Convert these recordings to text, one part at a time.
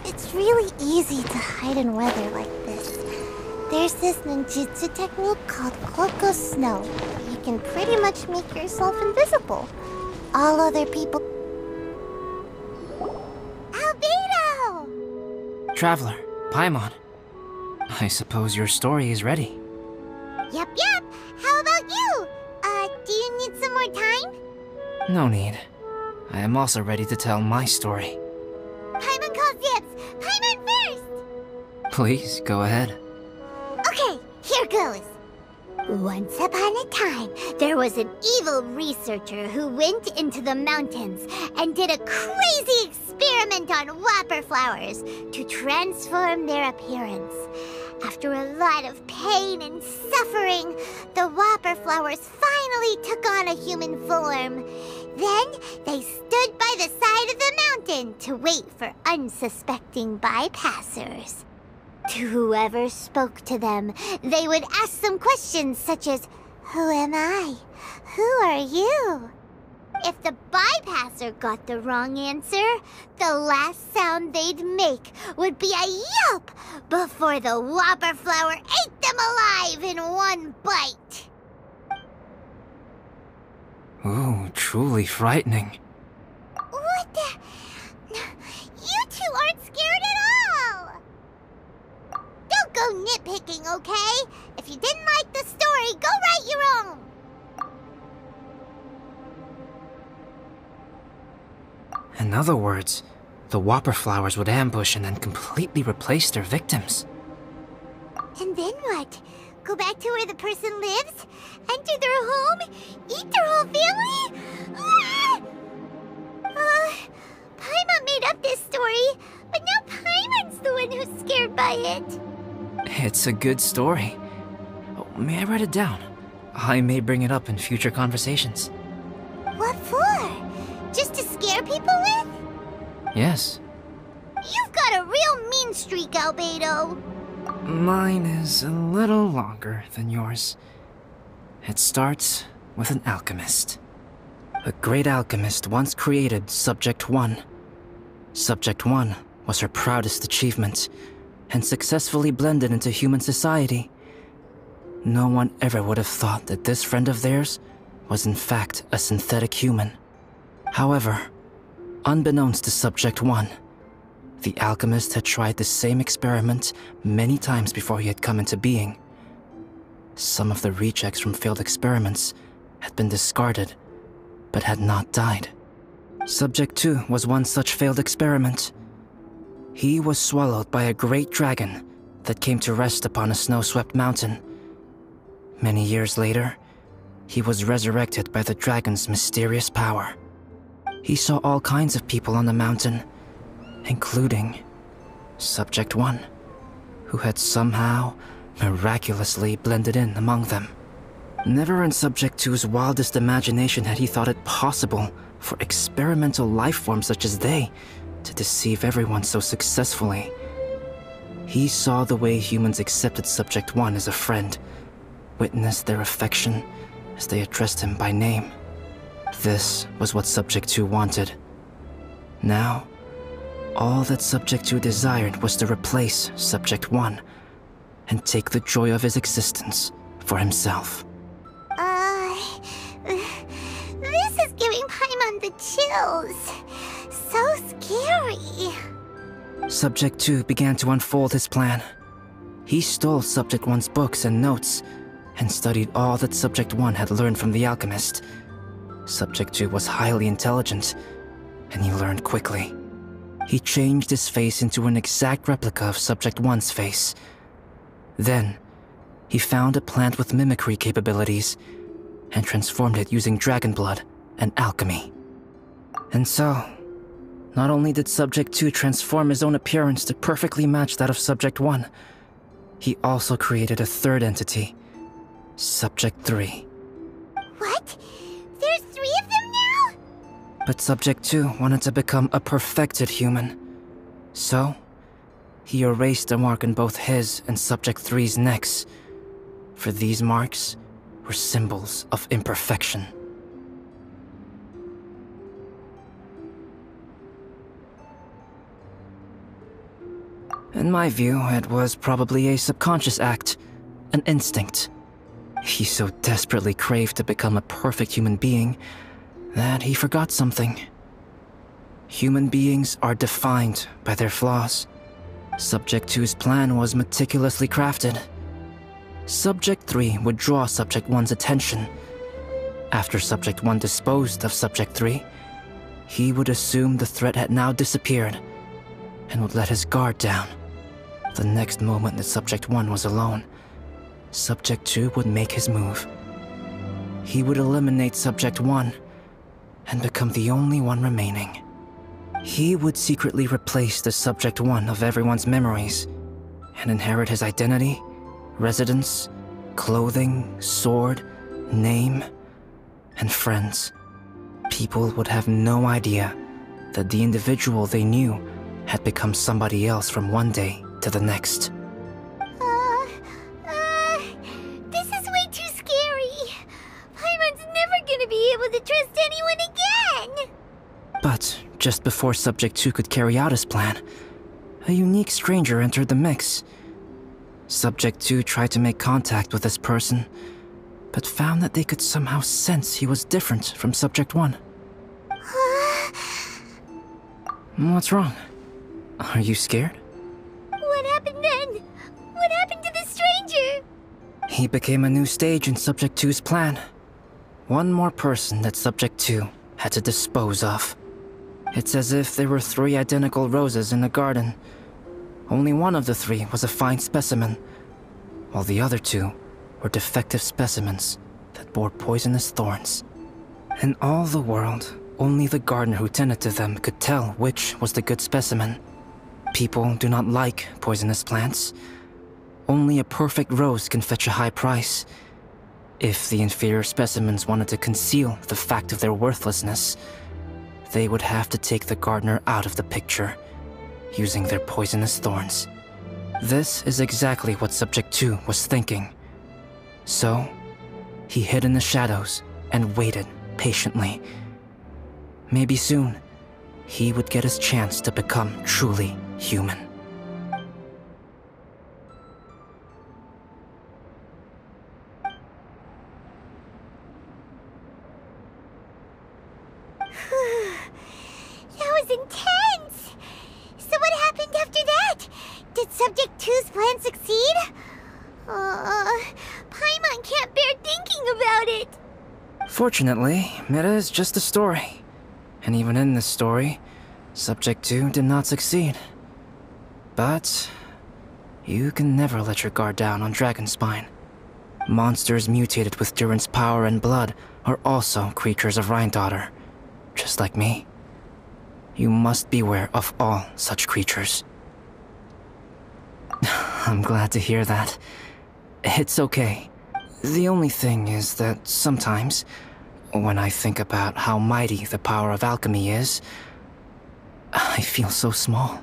It's really easy to hide in weather like this. There's this ninjutsu technique called Cloak of Snow. You can pretty much make yourself invisible. All other people... Albedo! Traveler, Paimon. I suppose your story is ready. Yep. How about you? Do you need some more time? No need. I am also ready to tell my story. Paimon calls dibs! Paimon first! Please, go ahead. Okay, here goes. Once upon a time, there was an evil researcher who went into the mountains and did a crazy experiment on whopper flowers to transform their appearance. After a lot of pain and suffering, the whopper flowers finally took on a human form. Then, they stood by the side of the mountain to wait for unsuspecting bypassers. To whoever spoke to them, they would ask some questions such as, "Who am I? Who are you?" If the bypasser got the wrong answer, the last sound they'd make would be a yelp before the whopper flower ate them alive in one bite. Ooh, truly frightening. What the? You two aren't scared at all! Don't go nitpicking, okay? If you didn't like the story, go write your own! In other words, the whopper flowers would ambush and then completely replace their victims. And then what? Go back to where the person lives? Enter their home? Eat their whole family? Ah! Paimon made up this story, but now Paimon's the one who's scared by it. It's a good story. Oh, may I write it down? I may bring it up in future conversations. What for? Just to scare people with? Yes. You've got a real mean streak, Albedo. Mine is a little longer than yours. It starts with an alchemist. A great alchemist once created Subject 1. Subject 1 was her proudest achievement, and successfully blended into human society. No one ever would have thought that this friend of theirs was in fact a synthetic human. However, unbeknownst to Subject 1, the alchemist had tried the same experiment many times before he had come into being. Some of the rejects from failed experiments had been discarded, but had not died. Subject 2 was one such failed experiment. He was swallowed by a great dragon that came to rest upon a snow-swept mountain. Many years later, he was resurrected by the dragon's mysterious power. He saw all kinds of people on the mountain, including Subject 1, who had somehow miraculously blended in among them. Never in Subject 2's wildest imagination had he thought it possible for experimental life forms such as they to deceive everyone so successfully. He saw the way humans accepted Subject 1 as a friend, witnessed their affection as they addressed him by name. This was what Subject 2 wanted. Now, all that Subject 2 desired was to replace Subject 1 and take the joy of his existence for himself. This is giving Paimon the chills. So scary. Subject 2 began to unfold his plan. He stole Subject 1's books and notes, and studied all that Subject 1 had learned from the alchemist. Subject 2 was highly intelligent, and he learned quickly. He changed his face into an exact replica of Subject 1's face. Then, he found a plant with mimicry capabilities, and transformed it using dragon blood and alchemy. And so, not only did Subject 2 transform his own appearance to perfectly match that of Subject 1, he also created a third entity, Subject 3. What? There's 3 of them now? But Subject 2 wanted to become a perfected human. So, he erased a mark on both his and Subject 3's necks. For these marks were symbols of imperfection. In my view, it was probably a subconscious act, an instinct. He so desperately craved to become a perfect human being that he forgot something. Human beings are defined by their flaws. Subject 2's plan was meticulously crafted. Subject 3 would draw Subject 1's attention. After Subject 1 disposed of Subject 3, he would assume the threat had now disappeared and would let his guard down. The next moment that Subject 1 was alone, Subject 2 would make his move. He would eliminate Subject 1 and become the only one remaining. He would secretly replace the Subject 1 of everyone's memories and inherit his identity, residence, clothing, sword, name, and friends. People would have no idea that the individual they knew had become somebody else from one day to the next. This is way too scary. Paimon's never gonna be able to trust anyone again. But just before Subject 2 could carry out his plan, a unique stranger entered the mix. Subject 2 tried to make contact with this person, but found that they could somehow sense he was different from Subject 1. What's wrong? Are you scared? What happened then? What happened to the stranger? He became a new stage in Subject 2's plan. One more person that Subject 2 had to dispose of. It's as if there were 3 identical roses in a garden. Only one of the 3 was a fine specimen, while the other 2 were defective specimens that bore poisonous thorns. In all the world, only the gardener who tended to them could tell which was the good specimen. People do not like poisonous plants. Only a perfect rose can fetch a high price. If the inferior specimens wanted to conceal the fact of their worthlessness, they would have to take the gardener out of the picture, using their poisonous thorns. This is exactly what Subject 2 was thinking. So, he hid in the shadows and waited patiently. Maybe soon, he would get his chance to become truly human. That was intense! So what happened after that? Did Subject 2's plan succeed? Paimon can't bear thinking about it! Fortunately, it is just a story. And even in this story, Subject 2 did not succeed. But you can never let your guard down on Dragonspine. Monsters mutated with Durin's power and blood are also creatures of Rhine-Daughter, just like me. You must beware of all such creatures. I'm glad to hear that. It's okay. The only thing is that sometimes, when I think about how mighty the power of alchemy is, I feel so small.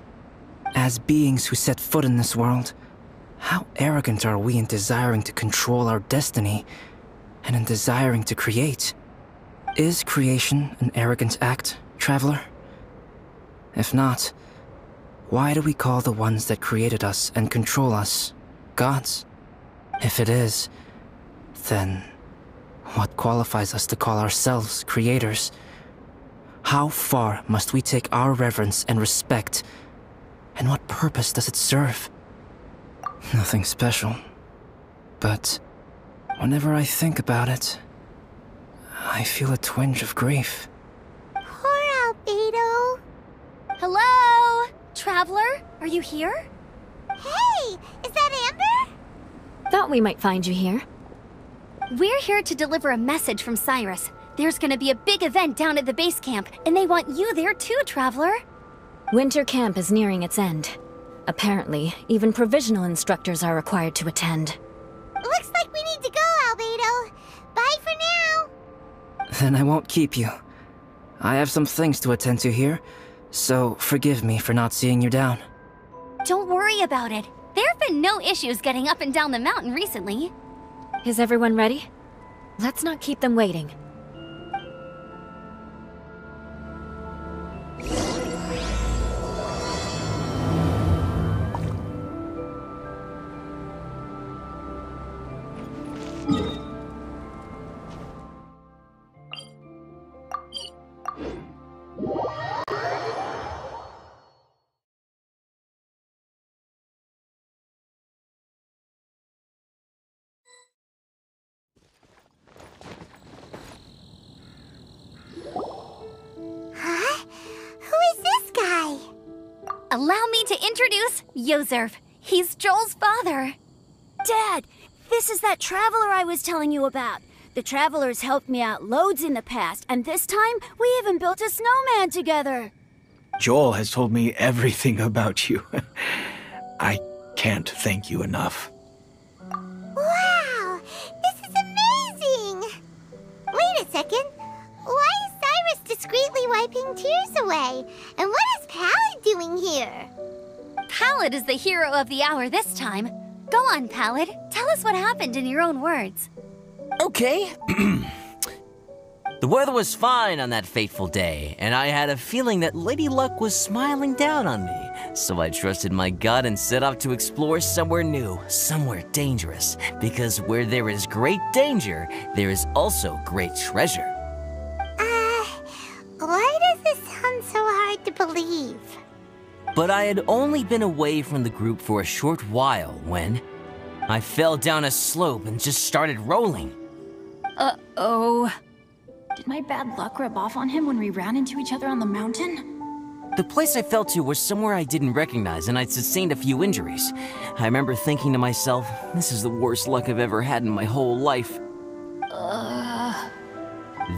As beings who set foot in this world, how arrogant are we in desiring to control our destiny and in desiring to create? Is creation an arrogant act, traveler? If not, why do we call the ones that created us and control us gods? If it is, then what qualifies us to call ourselves creators? How far must we take our reverence and respect, and what purpose does it serve? Nothing special, but whenever I think about it, I feel a twinge of grief. Poor Albedo. Hello? Traveler, are you here? Hey, is that Amber? Thought we might find you here. We're here to deliver a message from Cyrus. There's gonna be a big event down at the base camp, and they want you there too, Traveler. Winter camp is nearing its end. Apparently, even provisional instructors are required to attend. Looks like we need to go, Albedo. Bye for now. Then I won't keep you. I have some things to attend to here, so forgive me for not seeing you down. Don't worry about it. There have been no issues getting up and down the mountain recently. Is everyone ready? Let's not keep them waiting. allow me to introduce Yozerv. He's Joel's father. Dad, this is that traveler I was telling you about. The traveler's helped me out loads in the past, and this time we even built a snowman together. Joel has told me everything about you. I can't thank you enough. Wow! This is amazing! Wait a second. Why is Cyrus discreetly wiping tears away? And what is Pallid doing here? Pallid is the hero of the hour this time. Go on, Pallid. Tell us what happened in your own words. Okay. The weather was fine on that fateful day, and I had a feeling that Lady Luck was smiling down on me. So I trusted my gut and set off to explore somewhere new, somewhere dangerous. Because where there is great danger, there is also great treasure. Why does this sound so hard to believe? But I had only been away from the group for a short while when I fell down a slope and just started rolling. Uh-oh. Did my bad luck rub off on him when we ran into each other on the mountain? The place I fell to was somewhere I didn't recognize, and I'd sustained a few injuries. I remember thinking to myself, this is the worst luck I've ever had in my whole life.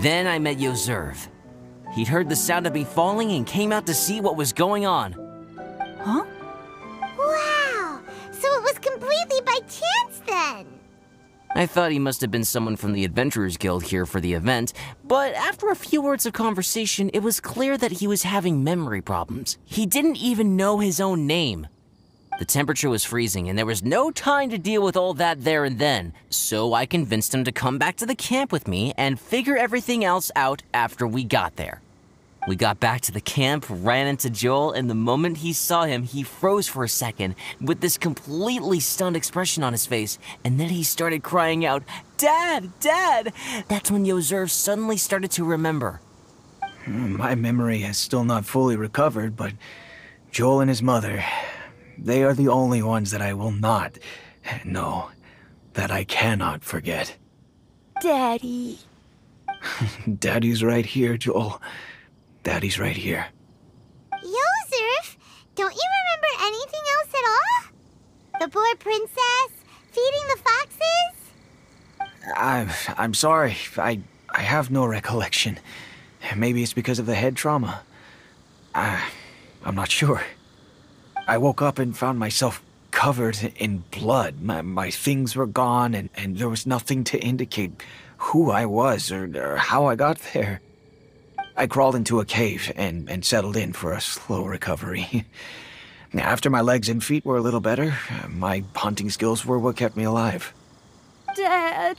Then I met Yozerv. He'd heard the sound of me falling and came out to see what was going on. Huh? Wow! So it was completely by chance then! I thought he must have been someone from the Adventurers Guild here for the event, but after a few words of conversation, it was clear that he was having memory problems. He didn't even know his own name. The temperature was freezing, and there was no time to deal with all that there and then, so I convinced him to come back to the camp with me and figure everything else out after we got there. We got back to the camp, ran into Joel, and the moment he saw him, he froze for a second with this completely stunned expression on his face, and then he started crying out, "Dad! Dad!" That's when Yozerv suddenly started to remember. My memory has still not fully recovered, but Joel and his mother, they are the only ones that I will not, no, that I cannot forget. Daddy. Daddy's right here, Joel. Daddy's right here. Yozerv, don't you remember anything else at all? The poor princess, feeding the foxes? I'm sorry. I have no recollection. Maybe it's because of the head trauma. I'm not sure. I woke up and found myself covered in blood. My things were gone, and there was nothing to indicate who I was or how I got there. I crawled into a cave and settled in for a slow recovery. After my legs and feet were a little better, my hunting skills were what kept me alive. Dad,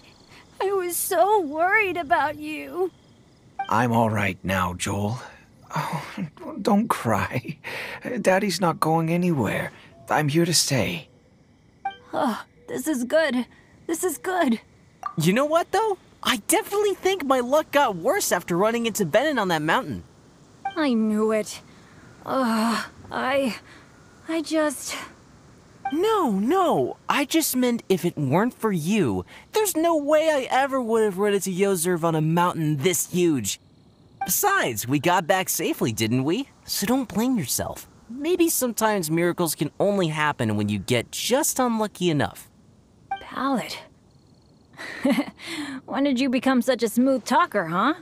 I was so worried about you. I'm all right now, Joel. Oh, don't cry. Daddy's not going anywhere. I'm here to stay. Oh, this is good. This is good. You know what, though? I definitely think my luck got worse after running into Benin on that mountain. I knew it. I just... No. I just meant if it weren't for you, there's no way I ever would have run into Yozerv on a mountain this huge. Besides, we got back safely, didn't we? So don't blame yourself. Maybe sometimes miracles can only happen when you get just unlucky enough. Pallid. When did you become such a smooth talker, huh?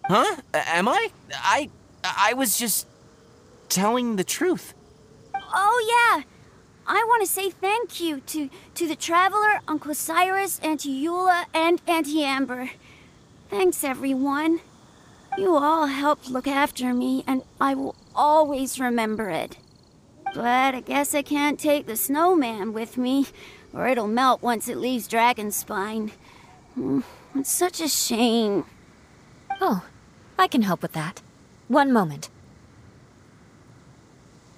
Huh? Am I? I was just telling the truth. Oh, yeah. I want to say thank you to the Traveler, Uncle Cyrus, Auntie Eula, and Auntie Amber. Thanks, everyone. You all helped look after me, and I will always remember it. But I guess I can't take the snowman with me, or it'll melt once it leaves Dragonspine. It's such a shame. Oh, I can help with that. One moment.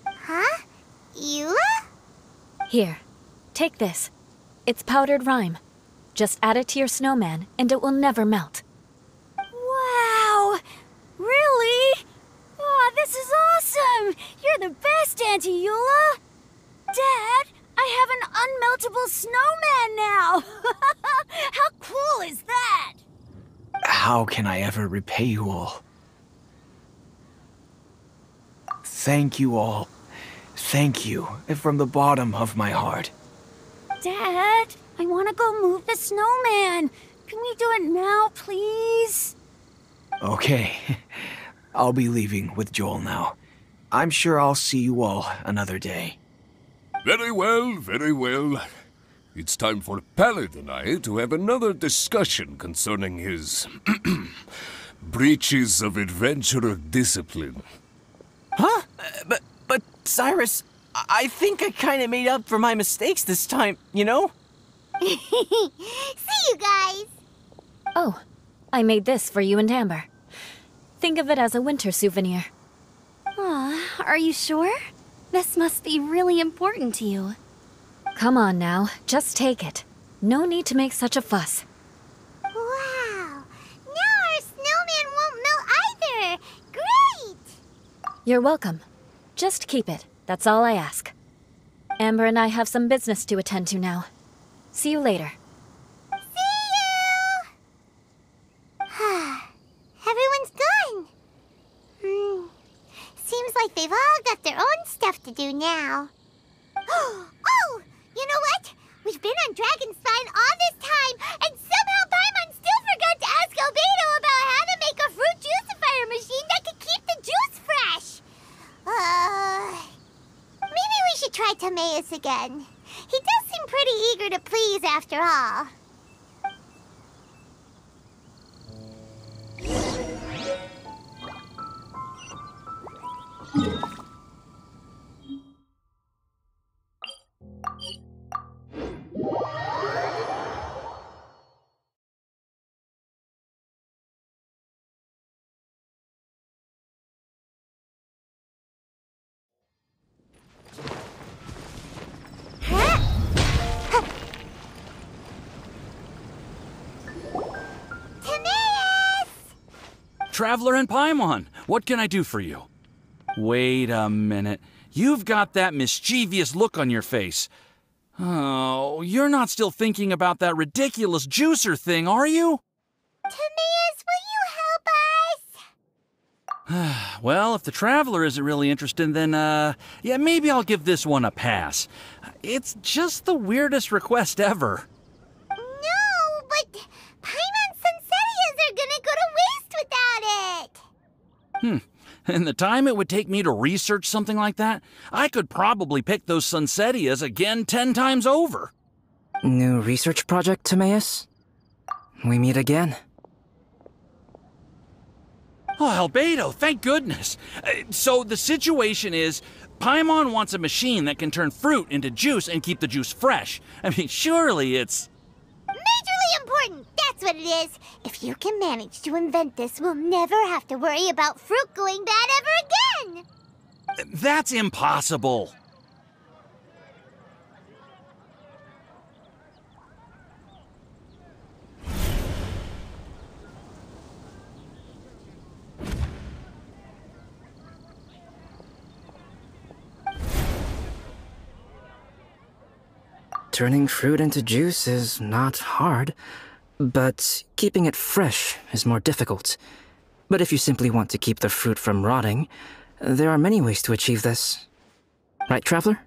Huh? Eula? Here, take this. It's powdered rime. Just add it to your snowman, and it will never melt. Wow! Really? Oh, this is awesome! You're the best, Auntie Eula! Dad, I have an unmeltable snowman now! How cool is that? How can I ever repay you all? Thank you all. Thank you from the bottom of my heart. Dad, I want to go move the snowman. Can we do it now, please? Okay. I'll be leaving with Joel now. I'm sure I'll see you all another day. Very well, very well. It's time for Pallet and I to have another discussion concerning his breaches of adventurer discipline. Huh? But Cyrus, I think I kind of made up for my mistakes this time, you know? See you guys! Oh, I made this for you and Amber. Think of it as a winter souvenir. Aw, are you sure? This must be really important to you. Come on now, just take it. No need to make such a fuss. Wow! Now our snowman won't melt either! Great! You're welcome. Just keep it, that's all I ask. Amber and I have some business to attend to now. See you later. See you! Everyone's gone. Seems like they've all got their own stuff to do now. Oh! You know what? We've been on Dragon Spine all this time, and somehow Paimon still forgot to ask Albedo about how to make a fruit juicifier machine that could keep the juice fresh. Maybe we should try Timaeus again. He does seem pretty eager to please after all. Traveler and Paimon, what can I do for you? Wait a minute. You've got that mischievous look on your face. Oh, you're not still thinking about that ridiculous juicer thing, are you? Timaeus, will you help us? Well, if the Traveler isn't really interested, then, yeah, maybe I'll give this one a pass. It's just the weirdest request ever. No, but Paimon's Sunsettias are gonna go to waste without it. And the time it would take me to research something like that, I could probably pick those Sunsettias again 10 times over. New research project, Timaeus? We meet again. Oh, Albedo, thank goodness. So the situation is, Paimon wants a machine that can turn fruit into juice and keep the juice fresh. I mean, surely it's... Majorly important, that's what it is. If you can manage to invent this, we'll never have to worry about fruit going bad ever again. That's impossible. Turning fruit into juice is not hard, but keeping it fresh is more difficult. But if you simply want to keep the fruit from rotting, there are many ways to achieve this. Right, Traveler?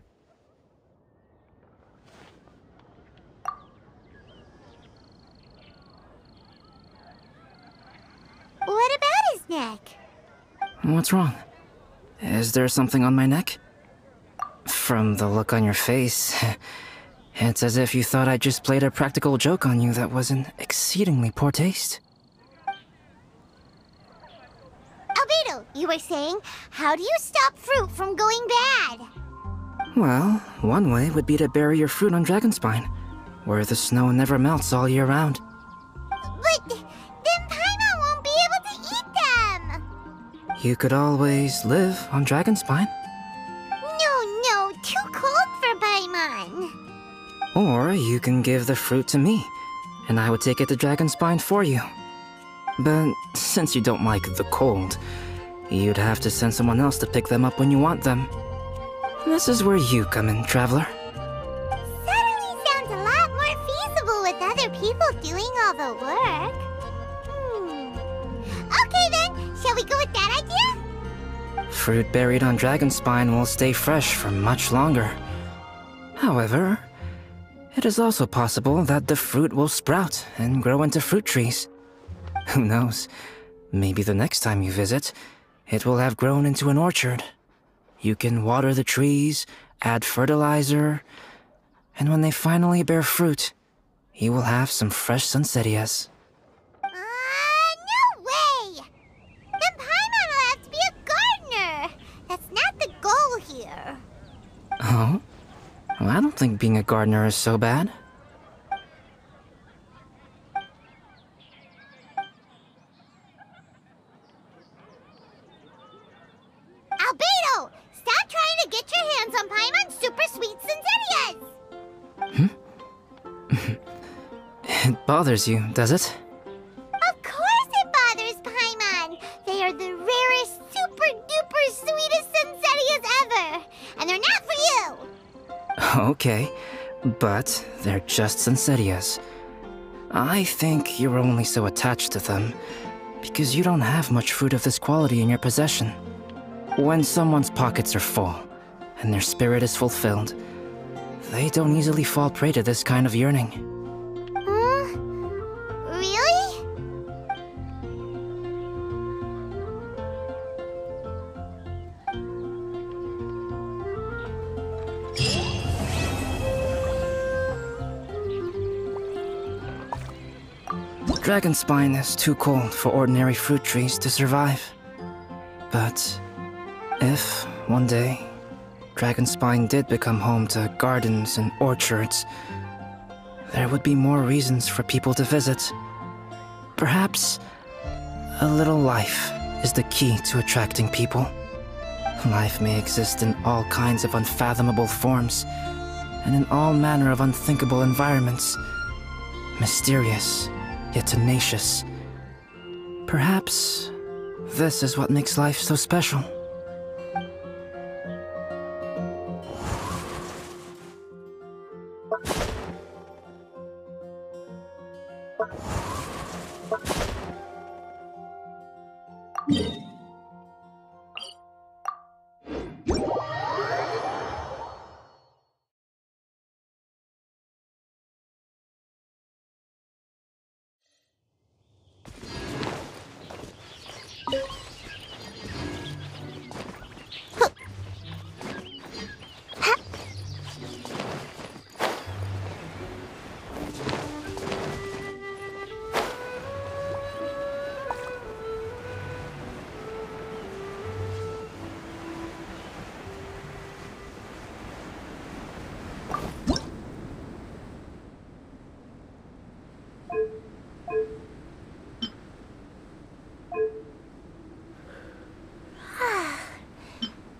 What about his neck? What's wrong? Is there something on my neck? From the look on your face, it's as if you thought I just played a practical joke on you that was in exceedingly poor taste. Albedo, you were saying, how do you stop fruit from going bad? Well, one way would be to bury your fruit on Dragonspine, where the snow never melts all year round. But then Paimon won't be able to eat them! You could always live on Dragonspine. No, too cold for Paimon. Or you can give the fruit to me, and I would take it to Dragonspine for you. But since you don't like the cold, you'd have to send someone else to pick them up when you want them. This is where you come in, Traveler. Suddenly sounds a lot more feasible with other people doing all the work. Okay then, shall we go with that idea? Fruit buried on dragonspine will stay fresh for much longer. However, it is also possible that the fruit will sprout and grow into fruit trees. Who knows? Maybe the next time you visit, it will have grown into an orchard. You can water the trees, add fertilizer, and when they finally bear fruit, you will have some fresh sunsettias. No way! Then Paimon will have to be a gardener! That's not the goal here. Oh? Well, I don't think being a gardener is so bad. Albedo! Stop trying to get your hands on Paimon's super sweet Sinzetias! It bothers you, does it? Of course it bothers Paimon! They are the rarest, super-duper sweetest Sinzetias ever! And they're not for you! Okay, but they're just Sinzetias. I think you're only so attached to them because you don't have much fruit of this quality in your possession. When someone's pockets are full and their spirit is fulfilled, they don't easily fall prey to this kind of yearning. Really? Dragonspine is too cold for ordinary fruit trees to survive. But if, one day, Dragonspine did become home to gardens and orchards, there would be more reasons for people to visit. Perhaps a little life is the key to attracting people. Life may exist in all kinds of unfathomable forms, and in all manner of unthinkable environments. Mysterious, yet tenacious. Perhaps this is what makes life so special.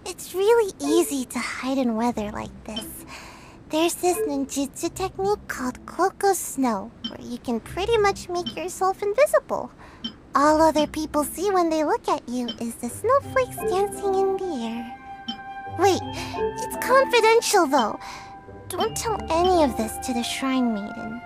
It's really easy to hide in weather like this. There's this ninjutsu technique called Cloak of Snow, where you can pretty much make yourself invisible. All other people see when they look at you is the snowflakes dancing in the air. Wait, it's confidential though. Don't tell any of this to the Shrine Maiden.